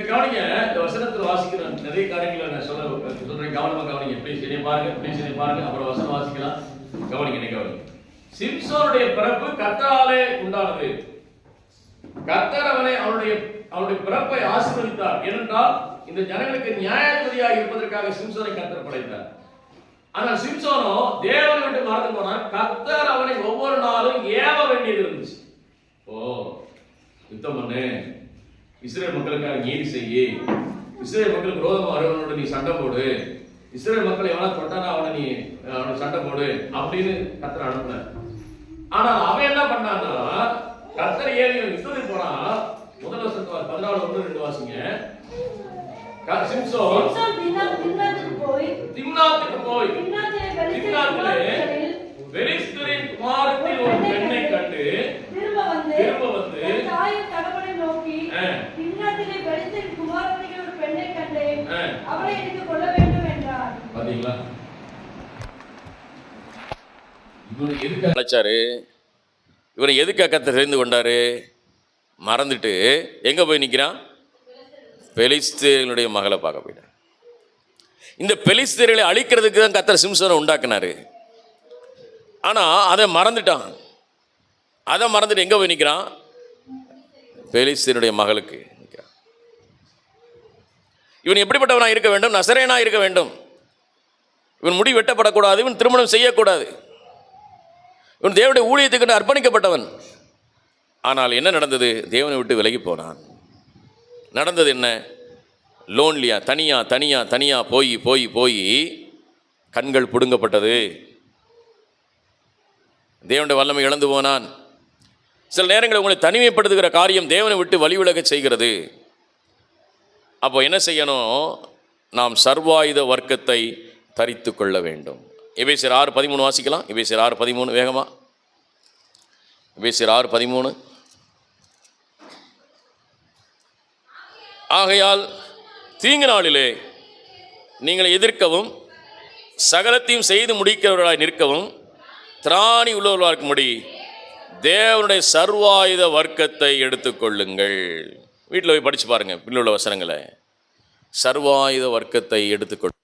கவனிங்க, இந்த வசனத்தில் வாசிக்கிற நிறைய காரியங்களை நான் சொல்றேன், கவனமா கவனிங்க. ப்ளீஸ் என்னை பாருங்க, அப்புறம் வசனம் வாசிக்கலாம். கவனிங்க. சிம்சோனுடைய பிறப்பு கர்த்தராலே உண்டானது. கர்த்தர் அவனுடைய பிறப்பை ஆசீர்வதித்தார். ஏனென்றால் இந்த ஜனங்களுக்கு நியாயாதிபதியாக இருப்பதற்காக சிம்சோனை கர்த்தர் படைத்தார். ஆனால் சிம்சோனோ தேவனை விட்டு மறந்து போனான். கர்த்தர் அவனை ஒவ்வொரு நாளும் ஏவ வேண்டியது இருந்துச்சு. யுத்தம் பண்ணு, இஸ்ரேல் மக்களுக்காக நீதி செய்யி, இஸ்ரேல் மக்களுக்கு விரோதம் வருவனோட நீ சண்டை போடு, இஸ்ரேல் மக்கள் எவனா தொட்டானா அவனை சண்டை போடு அப்படின்னு கர்த்தர் அனுப்புனார். ஆனா அவன் என்ன பண்ணான்னா, கர்த்தர் ஏறி யுத்தத்துக்கு போனா, முதல் வருஷம் 14:1-2 வாசிங்க. சிம்சோன் திம்னாத்துக்கு போய் திம்னாத்திலே பெலிஸ்தரின் குமாரத்தில் ஒரு பெண்ணை கண்டு திரும்ப வந்து தாயின் கணவனை நோக்கி, திம்னாத்திலே பெலிஸ்தரின் குமாரத்தில் ஒரு பெண்ணை கண்டேன், அவளை எடுத்துக் கொள்ள வேண்டும் என்றார். பாத்தீங்களா, இவனை எதுக்கு அழைச்சாரு, இவனை எதுக்கு கர்த்தர் தெரிந்து கொண்டாரு? மறந்துட்டு எங்க போய் நிற்கிறான்? பெலிஸ்தேருடைய மகளை பார்க்க போயிட்டான். இந்த பெலிஸ்தேர்களை அழிக்கிறதுக்கு தான் கர்த்தர் சிம்சோனை உண்டாக்குனாரு. ஆனால் அதை மறந்துட்டான். அதை மறந்துட்டு எங்கே போய் நிற்கிறான்? பெலிஸ்தேருடைய மகளுக்கு நிற்கிறான். இவன் எப்படிப்பட்டவனாக இருக்க வேண்டும்? நசரேனாக இருக்க வேண்டும். இவன் முடி வெட்டப்படக்கூடாது, இவன் திருமணம் செய்யக்கூடாது, இவன் தேவனுடைய ஊழியத்துக்கு அர்ப்பணிக்கப்பட்டவன். ஆனால் என்ன நடந்தது? தேவனை விட்டு விலகி போனான். நடந்தது என்ன? லோன்லியா, தனியா போய் கண்கள் பிடுங்கப்பட்டது. தேவனுடைய வல்லமை இழந்து போனான். சில நேரங்களில் உங்களை தனிமைப்படுத்துகிற காரியம் தேவனை விட்டு வழி விலக செய்கிறது. அப்போ என்ன செய்யணும்? நாம் சர்வாயுத வர்க்கத்தை தரித்து கொள்ள வேண்டும். எபேசியர் 6:13 வாசிக்கலாம். எபேசியர் 6:13 வேகமா. எபேசியர் 6:13. ஆகையால் தீங்கு நாளிலே நீங்கள் எதிர்க்கவும் சகலத்தையும் செய்து முடிக்கிறவர்களாய் நிற்கவும் திராணி உள்ளவர்களாக இருக்கும்படி தேவனுடைய சர்வாயுத வர்க்கத்தை எடுத்துக்கொள்ளுங்கள். வீட்டில் போய் படித்து பாருங்கள் பின்னுள்ள வசனங்களை. சர்வாயுத வர்க்கத்தை எடுத்துக்கொள்.